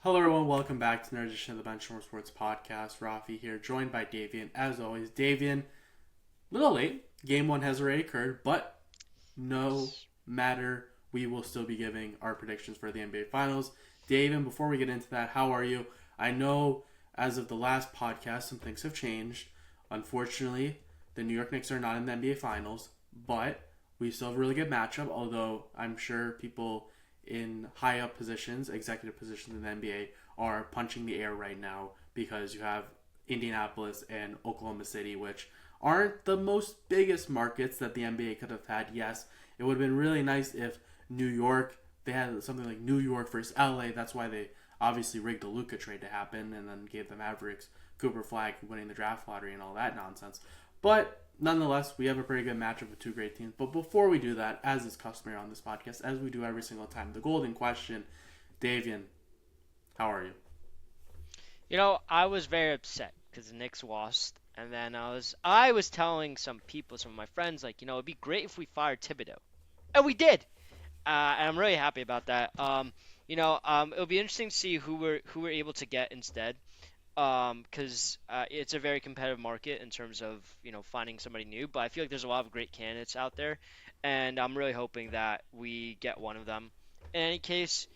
Hello everyone, welcome back to another edition of the Benchwarmer Sports Podcast. Raffi here, joined by Davian. As always, Davian, little late. Game 1 has already occurred, but no matter, we will still be giving our predictions for the NBA Finals. Davian, before we get into that, how are you? I know as of the last podcast, some things have changed. Unfortunately, the New York Knicks are not in the NBA Finals, but we still have a really good matchup, although I'm sure people in high up positions, executive positions in the NBA, are punching the air right now because you have Indianapolis and Oklahoma City, which aren't the most biggest markets that the NBA could have had. Yes, it would have been really nice if New York, they had something like New York versus LA. That's why they obviously rigged the Luka trade to happen and then gave the Mavericks Cooper Flag winning the draft lottery and all that nonsense. But nonetheless, we have a pretty good matchup with two great teams. But before we do that, as is customary on this podcast, as we do every single time, the golden question, Davian, how are you? I was very upset because the Knicks lost, and then I was telling some people, some of my friends, like, it'd be great if we fired Thibodeau, and we did, and I'm really happy about that. It'll be interesting to see who we're able to get instead, because it's a very competitive market in terms of finding somebody new. But I feel like there's a lot of great candidates out there, and I'm really hoping that we get one of them. In any case,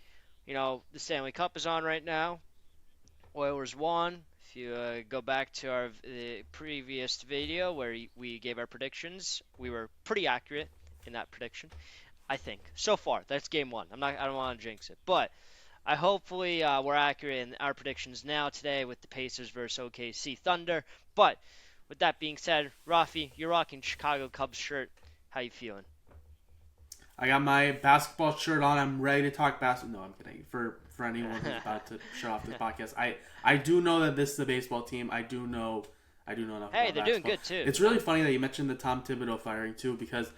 the Stanley Cup is on right now. Oilers won. If you go back to our previous video where we gave our predictions, we were pretty accurate in that prediction. I think so far. That's game one. I don't want to jinx it, but I hopefully we're accurate in our predictions now today with the Pacers versus OKC Thunder. But with that being said, Rafi, you're rocking Chicago Cubs shirt. How you feeling? I got my basketball shirt on. I'm ready to talk basketball. No, I'm kidding. For anyone who's about to shut off this podcast, I do know that this is a baseball team. I do know enough Hey, about they're doing basketball. good too. It's really funny that you mentioned the Tom Thibodeau firing too, because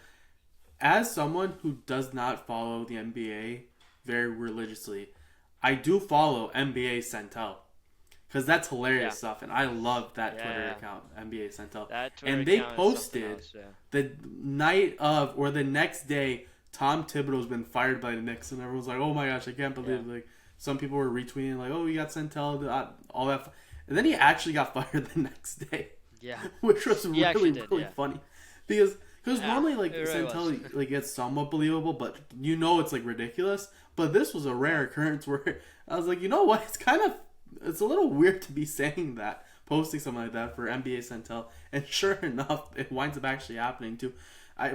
as someone who does not follow the NBA very religiously, I do follow NBA Centel because that's hilarious Yeah, stuff, and I love that Twitter yeah. account, NBA Centel. That Twitter And they account is something posted else. Yeah. the night of or the next day, Tom Thibodeau's been fired by the Knicks, and everyone's like, "Oh my gosh, I can't believe!" Yeah. It. Like some people were retweeting, like, "Oh, we got Centel, all that," and then he actually got fired the next day, Yeah. which was He really actually did. really Yeah. funny because Yeah. normally like It really was. Centel like gets somewhat believable, but it's like ridiculous. But this was a rare Yeah. occurrence where I was like, you know what? It's a little weird to be saying that, posting something like that for NBA Centel, and sure enough, it winds up actually happening too.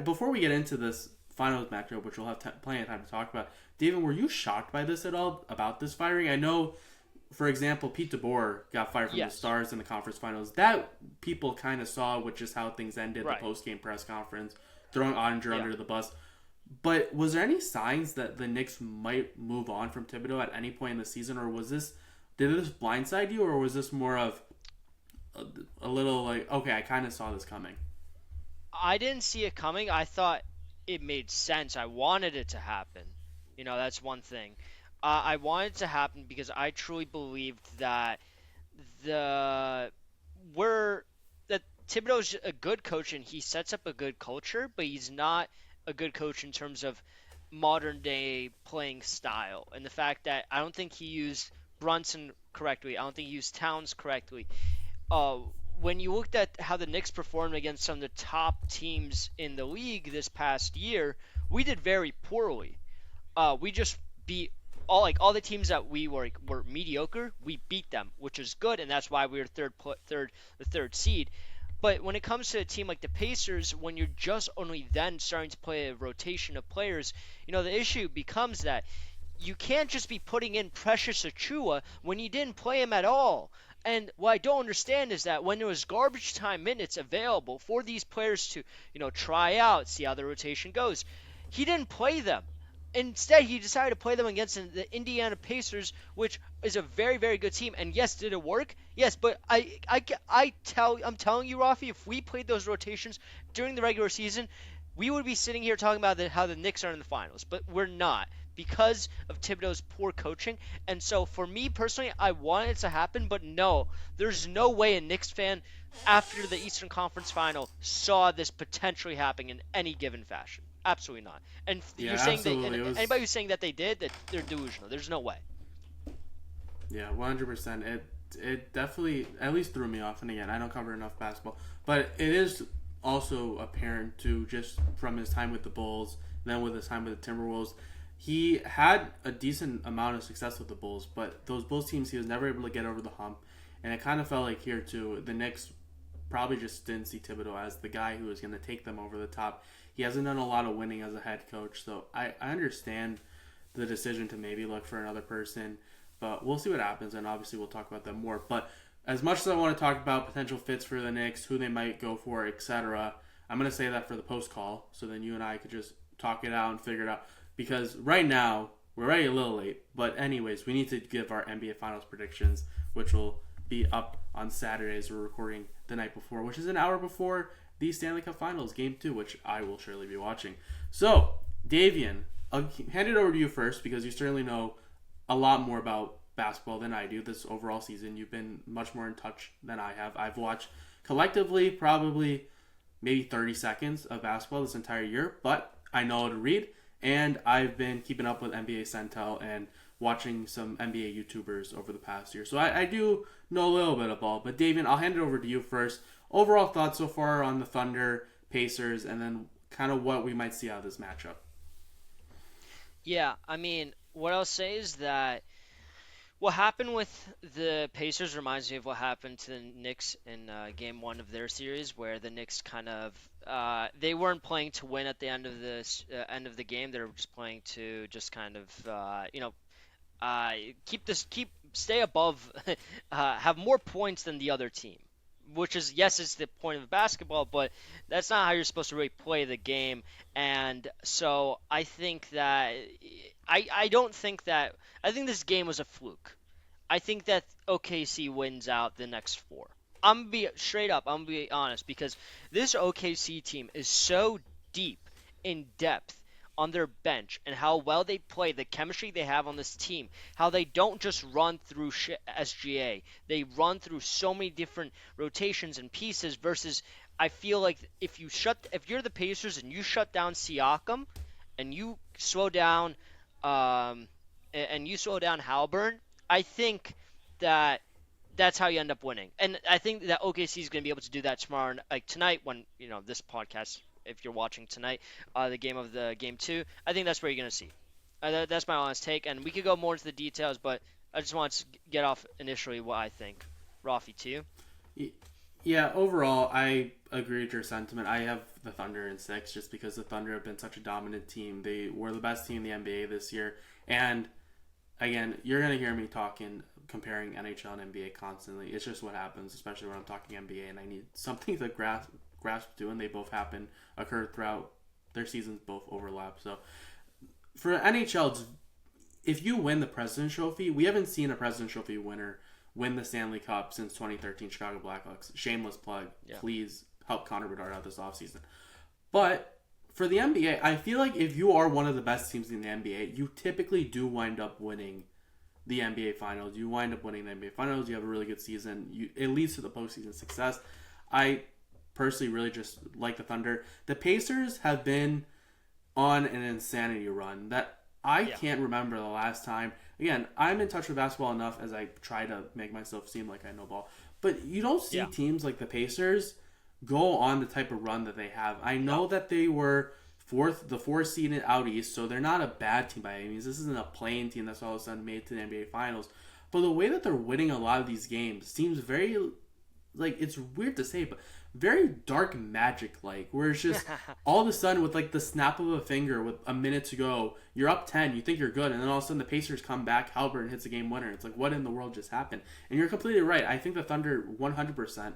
Before we get into this finals matchup, which we'll have plenty of time to talk about, David, were you shocked by this at all about this firing? I know, for example, Pete DeBoer got fired from the Yes. Stars in the conference finals. That people kind of saw with just how things ended, the Right. post game press conference, throwing Ottinger Yeah. under the bus. But was there any signs that the Knicks might move on from Thibodeau at any point in the season, or did this blindside you, or was this more of a little like, okay, I kind of saw this coming? I didn't see it coming. I thought it made sense. I wanted it to happen. That's one thing. I wanted it to happen because I truly believed that the we're that Thibodeau's a good coach and he sets up a good culture, but he's not a good coach in terms of modern day playing style. And the fact that I don't think he used Brunson correctly. I don't think he used Towns correctly. uh, when you looked at how the Knicks performed against some of the top teams in the league this past year, we did very poorly. We just beat all the teams that we were mediocre. We beat them, which is good, and that's why we were the third seed. But when it comes to a team like the Pacers, when you're just only then starting to play a rotation of players, the issue becomes that you can't just be putting in Precious Achua when you didn't play him at all. And what I don't understand is that when there was garbage time minutes available for these players to, try out, see how the rotation goes, he didn't play them. Instead, he decided to play them against the Indiana Pacers, which is a very, very good team. And yes, did it work? Yes, but I'm telling you, Rafi, if we played those rotations during the regular season, we would be sitting here talking about how the Knicks are in the finals. But we're not because of Thibodeau's poor coaching. And so for me personally, I want it to happen, but no, there's no way a Knicks fan after the Eastern Conference Final saw this potentially happening in any given fashion. Absolutely not. And Yeah, you're saying that, and absolutely. It was anybody who's saying that they did, that they're delusional. There's no way. Yeah, 100%. It definitely at least threw me off. And again, I don't cover enough basketball, but it is also apparent to just from his time with the Bulls, then with his time with the Timberwolves, he had a decent amount of success with the Bulls, but those Bulls teams he was never able to get over the hump. And it kind of felt like here too, the Knicks probably just didn't see Thibodeau as the guy who was going to take them over the top. He hasn't done a lot of winning as a head coach, so I understand the decision to maybe look for another person, but we'll see what happens, and obviously we'll talk about that more. But as much as I want to talk about potential fits for the Knicks, who they might go for, etc., I'm going to say that for the post call, so then you and I could just talk it out and figure it out. Because right now, we're already a little late, but anyways, we need to give our NBA Finals predictions, which will be up on Saturdays. We're recording the night before, which is an hour before the Stanley Cup Finals, Game 2, which I will surely be watching. So, Davian, I'll hand it over to you first because you certainly know a lot more about basketball than I do this overall season. You've been much more in touch than I have. I've watched collectively probably maybe 30 seconds of basketball this entire year, but I know how to read, and I've been keeping up with NBA Centel and watching some NBA YouTubers over the past year. So I do know a little bit of ball. But Davian, I'll hand it over to you first. Overall thoughts so far on the Thunder, Pacers, and then kind of what we might see out of this matchup. Yeah, I mean, what I'll say is that what happened with the Pacers reminds me of what happened to the Knicks in Game 1 of their series, where the Knicks kind of they weren't playing to win at the end of this end of the game. They were just playing to just kind of stay above, have more points than the other team. Which is, yes, it's the point of basketball, but that's not how you're supposed to really play the game. And so I think that I don't think that I think this game was a fluke. I think that OKC wins out the next four. I'm gonna be straight up. I'm gonna be honest because this OKC team is so deep in depth on their bench and how well they play, the chemistry they have on this team, how they don't just run through SGA. They run through so many different rotations and pieces versus I feel like if you're the Pacers and you shut down Siakam and you slow down Halliburton, I think that that's how you end up winning. And I think that OKC is going to be able to do that tomorrow, like tonight when, this podcast, if you're watching tonight, the game 2, I think that's where you're going to see. That's my honest take, and we could go more into the details, but I just want to get off initially what I think. Rafi, to you? Yeah, overall, I agree with your sentiment. I have the Thunder in 6 just because the Thunder have been such a dominant team. They were the best team in the NBA this year, and again, you're going to hear me comparing NHL and NBA constantly. It's just what happens, especially when I'm talking NBA, and I need something to grasp to, and they both occur throughout their seasons, both overlap. So for NHL, if you win the President's Trophy, we haven't seen a President's Trophy winner win the Stanley Cup since 2013 Chicago Blackhawks. Shameless plug. Yeah. Please help Connor Bedard out this offseason. But for the NBA, I feel like if you are one of the best teams in the NBA, you typically do wind up winning the NBA Finals. You wind up winning the NBA Finals. You have a really good season. It leads to the postseason success. I personally really just like the Thunder. The Pacers have been on an insanity run that I can't remember the last time. Again, I'm in touch with basketball enough as I try to make myself seem like I know ball. But you don't see teams like the Pacers go on the type of run that they have. I know that they were the fourth seed out east, so they're not a bad team by any means. This isn't a playing team that's all of a sudden made to the NBA Finals. But the way that they're winning a lot of these games seems very, it's weird to say, but very dark magic-like, where it's just all of a sudden with the snap of a finger with a minute to go, you're up 10, you think you're good, and then all of a sudden the Pacers come back, Halliburton hits a game winner. It's like, what in the world just happened? And you're completely right. I think the Thunder 100%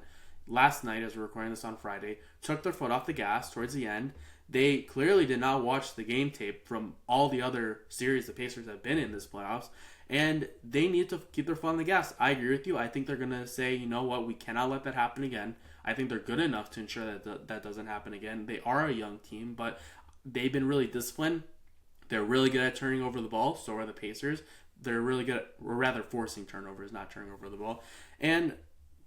last night, as we're recording this on Friday, took their foot off the gas towards the end. They clearly did not watch the game tape from all the other series the Pacers have been in this playoffs, and they need to keep their foot on the gas. I agree with you. I think they're going to say, you know what, we cannot let that happen again. I think they're good enough to ensure that that doesn't happen again. They are a young team, but they've been really disciplined. They're really good at turning over the ball. So are the Pacers. They're really good at, or rather forcing turnovers, not turning over the ball. And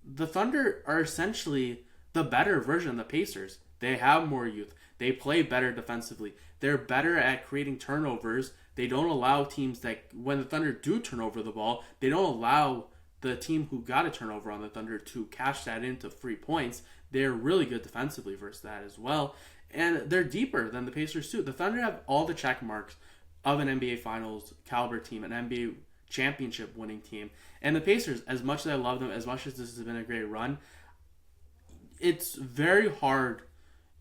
the Thunder are essentially the better version of the Pacers. They have more youth. They play better defensively. They're better at creating turnovers They don't allow teams that, when the Thunder do turn over the ball, they don't allow the team who got a turnover on the Thunder to cash that into free points. They're really good defensively versus that as well. And they're deeper than the Pacers too. The Thunder have all the check marks of an NBA Finals caliber team, an NBA championship winning team. And the Pacers, as much as I love them, as much as this has been a great run, it's very hard,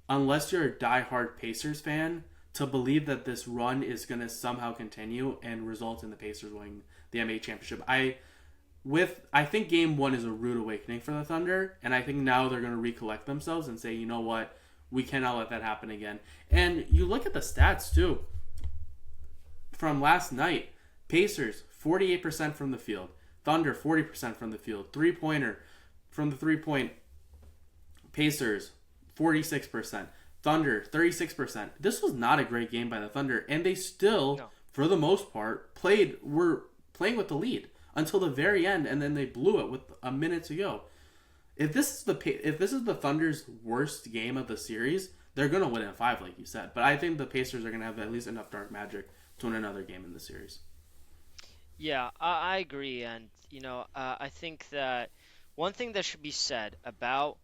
unless you're a diehard Pacers fan, to believe that this run is going to somehow continue and result in the Pacers winning the NBA championship. I think Game 1 is a rude awakening for the Thunder, and I think now they're going to recollect themselves and say, you know what, we cannot let that happen again. And you look at the stats, too. From last night, Pacers, 48% from the field. Thunder, 40% from the field. Three-pointer from the three-point. Pacers, 46%. Thunder, 36%. This was not a great game by the Thunder, and they still, No. for the most part, were playing with the lead until the very end, and then they blew it with a minute to go. If this is the Thunder's worst game of the series, they're going to win in 5, like you said. But I think the Pacers are going to have at least enough dark magic to win another game in the series. Yeah, I agree, and I think that one thing that should be said about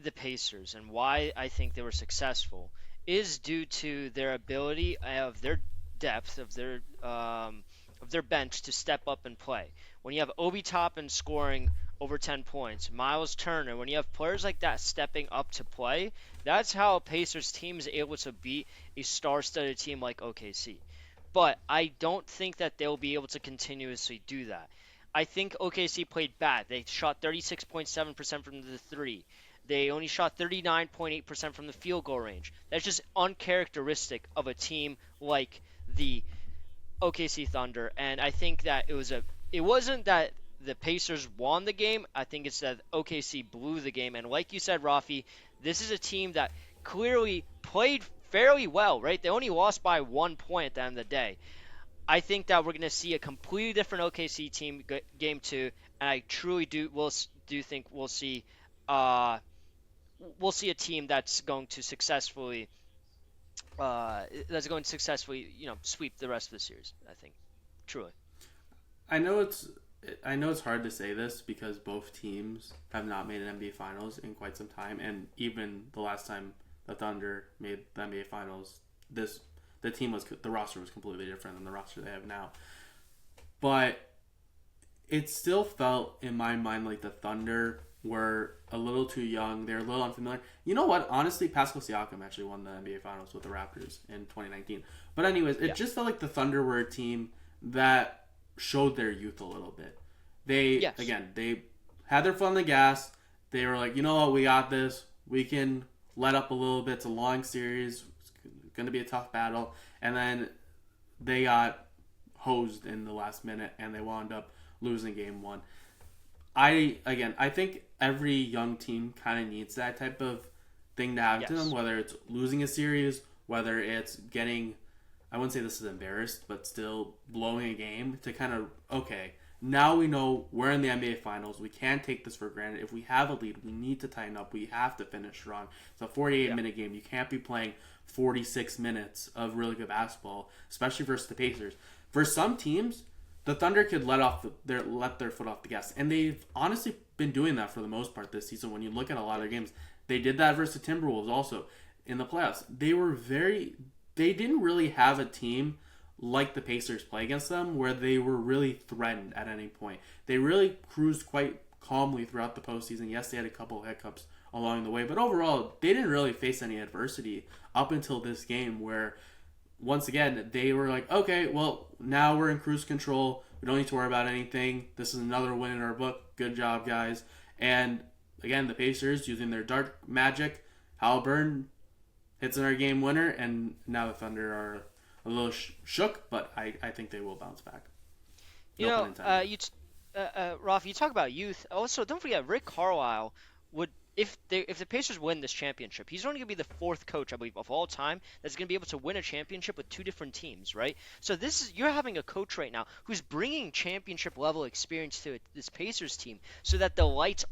the Pacers and why I think they were successful is due to their ability of their depth of their bench to step up and play. When you have Obi Toppin scoring over 10 points, Miles Turner, when you have players like that stepping up to play, that's how a Pacers team is able to beat a star-studded team like OKC. But I don't think that they'll be able to continuously do that. I think OKC played bad. They shot 36.7% from the three. They only shot 39.8% from the field goal range. That's just uncharacteristic of a team like the OKC Thunder. And I think that it wasn't that the Pacers won the game. I think it's that OKC blew the game. And like you said, Rafi, this is a team that clearly played fairly well, right? They only lost by 1 point at the end of the day. I think that we're going to see a completely different OKC team game 2, and I truly do think we'll see a team that's going to successfully sweep the rest of the series. I think truly. I know it's hard to say this because both teams have not made an NBA Finals in quite some time, and even the last time the Thunder made the NBA Finals, the roster was completely different than the roster they have now. But it still felt in my mind like the Thunder were a little too young. They're a little unfamiliar. You know what? Honestly, Pascal Siakam actually won the NBA Finals with the Raptors in 2019. But anyways, it just felt like the Thunder were a team that showed their youth a little bit. They had their foot on the gas. They were like, you know what? We got this. We can let up a little bit. It's a long series. It's going to be a tough battle. And then they got hosed in the last minute, and they wound up losing game 1. I think every young team kind of needs that type of thing to happen to them, whether it's losing a series, whether it's getting, I wouldn't say this is embarrassed, but still blowing a game to kind of, okay, now we know we're in the NBA Finals. We can't take this for granted. If we have a lead, we need to tighten up. We have to finish strong. It's a 48-minute game. You can't be playing 46 minutes of really good basketball, especially versus the Pacers. For some teams, the Thunder could let their foot off the gas, and they've honestly been doing that for the most part this season. When you look at a lot of their games, they did that versus the Timberwolves also in the playoffs. They didn't really have a team like the Pacers play against them where they were really threatened at any point. They really cruised quite calmly throughout the postseason. Yes, they had a couple of hiccups along the way, but overall, they didn't really face any adversity up until this game where, once again, they were like, okay, well, now we're in cruise control. We don't need to worry about anything. This is another win in our book. Good job, guys. And again, the Pacers, using their dark magic, Halliburton hits in our game winner, and now the Thunder are a little shook, but I think they will bounce back. Ralph, you talk about youth. Also, don't forget, Rick Carlisle would, if the Pacers win this championship, he's only going to be the 4th coach, I believe, of all time that's going to be able to win a championship with 2 different teams, right? So you're having a coach right now who's bringing championship level experience to this Pacers team, so that the lights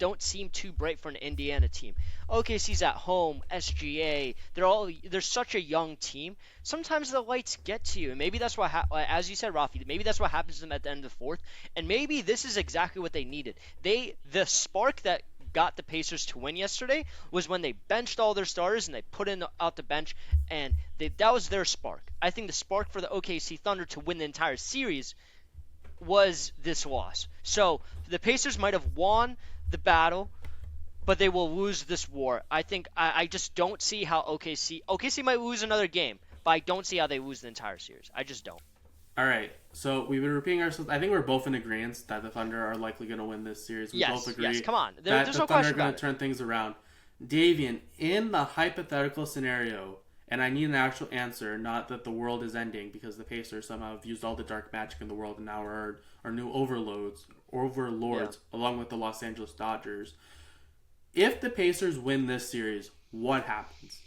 don't seem too bright for an Indiana team. OKC's at home, SGA. They're such a young team. Sometimes the lights get to you, and maybe that's what, as you said, Rafi. Maybe that's what happens to them at the end of the fourth, and maybe this is exactly what they needed. The spark that got the Pacers to win yesterday was when they benched all their starters and they put in out the bench, and that was their spark. I think the spark for the OKC Thunder to win the entire series was this loss. So the Pacers might have won the battle, but they will lose this war. I just don't see how OKC might lose another game, but I don't see how they lose the entire series. I just don't. All right, so we've been repeating ourselves. I think we're both in agreement that the Thunder are likely going to win this series. We both agree. Yes, come on. There's no the question Thunder are about going to turn things around. Davian, in the hypothetical scenario, and I need an actual answer, not that the world is ending because the Pacers somehow have used all the dark magic in the world and now are new overlords, along with the Los Angeles Dodgers. If the Pacers win this series, what happens?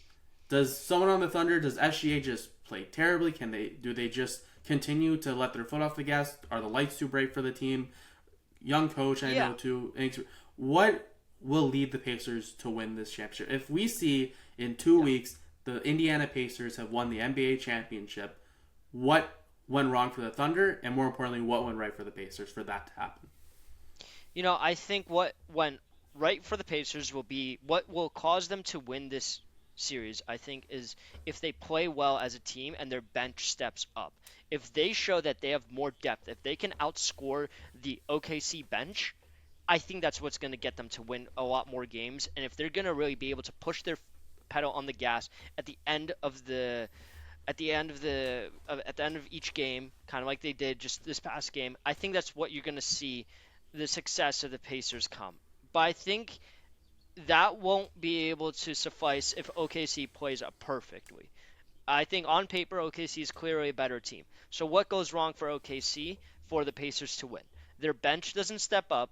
Does someone on the Thunder, does SGA just play terribly? Do they just continue to let their foot off the gas? Are the lights too bright for the team? Young coach, I know too. What will lead the Pacers to win this championship? If we see in 2 weeks the Indiana Pacers have won the NBA championship, what went wrong for the Thunder, and more importantly, what went right for the Pacers for that to happen? I think what went right for the Pacers will be what will cause them to win this series, I think, is if they play well as a team and their bench steps up. If they show that they have more depth, if they can outscore the OKC bench, I think that's what's going to get them to win a lot more games. And if they're going to really be able to push their pedal on the gas at the end of each game, kind of like they did just this past game, I think that's what you're going to see the success of the Pacers come. But I think that won't be able to suffice if OKC plays up perfectly. I think on paper, OKC is clearly a better team. So what goes wrong for OKC for the Pacers to win? Their bench doesn't step up,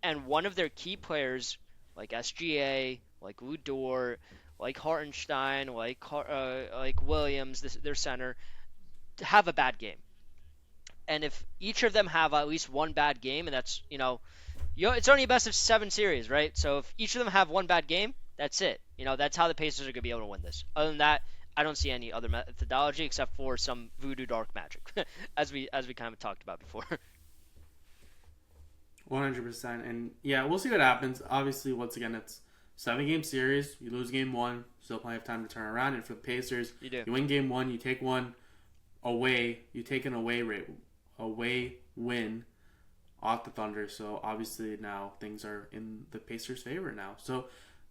and one of their key players, like SGA, like Lou Dort, like Hartenstein, like Williams, their center, have a bad game. And if each of them have at least one bad game, and that's, it's only a best of 7 series, right? So if each of them have one bad game, that's it. That's how the Pacers are going to be able to win this. Other than that, I don't see any other methodology except for some voodoo dark magic, as we kind of talked about before. 100%. And yeah, we'll see what happens. Obviously, once again, it's 7-game series. You lose game 1, still plenty of time to turn around. And for the Pacers, you win game 1, you take one away. You take an away win off the Thunder. So obviously now things are in the Pacers' favor now. So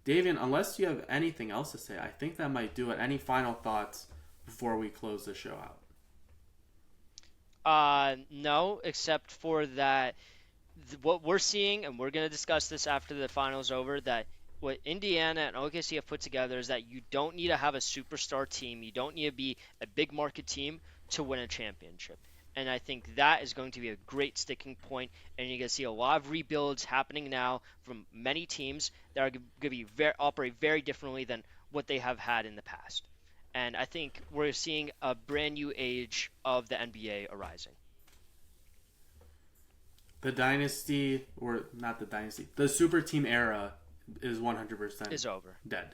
Davian, unless you have anything else to say, I think that might do it. Any final thoughts before we close the show out? No, except for that what we're seeing, and we're going to discuss this after the finals over, that what Indiana and OKC have put together is that you don't need to have a superstar team. You don't need to be a big market team to win a championship. And I think that is going to be a great sticking point. And you're going to see a lot of rebuilds happening now from many teams that are going to be operate very differently than what they have had in the past. And I think we're seeing a brand new age of the NBA arising. The dynasty, or not the dynasty, the super team era is 100% is over. Dead.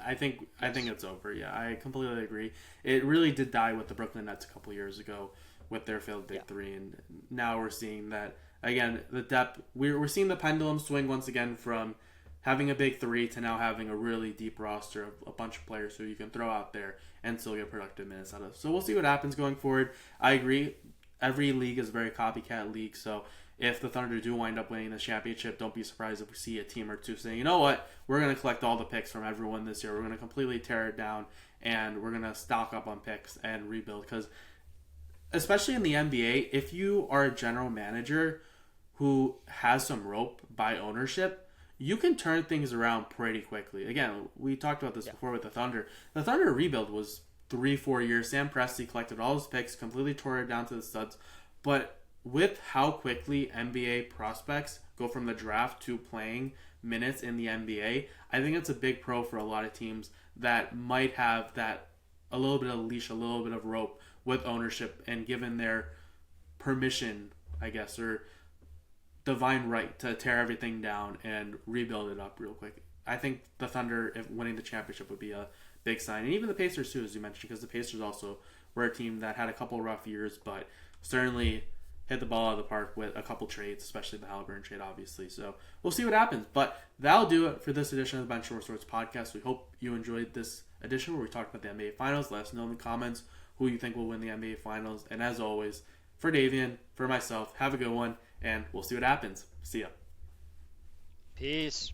I think it's over. Yeah, I completely agree. It really did die with the Brooklyn Nets a couple years ago with their failed big three, and now we're seeing that again. The depth, we're seeing the pendulum swing once again from having a big three to now having a really deep roster of a bunch of players who you can throw out there and still get productive minutes out of. So we'll see what happens going forward. I agree. Every league is a very copycat league, so if the Thunder do wind up winning the championship, don't be surprised if we see a team or two saying, you know what, we're going to collect all the picks from everyone this year. We're going to completely tear it down, and we're going to stock up on picks and rebuild. Because especially in the NBA, if you are a general manager who has some rope by ownership, you can turn things around pretty quickly. Again, we talked about this before with the Thunder. The Thunder rebuild was 3-4 years. Sam Presti collected all his picks, completely tore it down to the studs. But with how quickly NBA prospects go from the draft to playing minutes in the NBA, I think it's a big pro for a lot of teams that might have that a little bit of leash, a little bit of rope with ownership and given their permission, I guess, or divine right to tear everything down and rebuild it up real quick. I think the Thunder, if winning the championship, would be a big sign. And even the Pacers, too, as you mentioned, because the Pacers also were a team that had a couple rough years, but certainly hit the ball out of the park with a couple trades, especially the Halliburton trade, obviously. So we'll see what happens. But that'll do it for this edition of the Benchwarmer Sports Podcast. We hope you enjoyed this edition where we talked about the NBA Finals. Let us know in the comments who you think will win the NBA Finals. And as always, for Davian, for myself, have a good one, and we'll see what happens. See ya. Peace.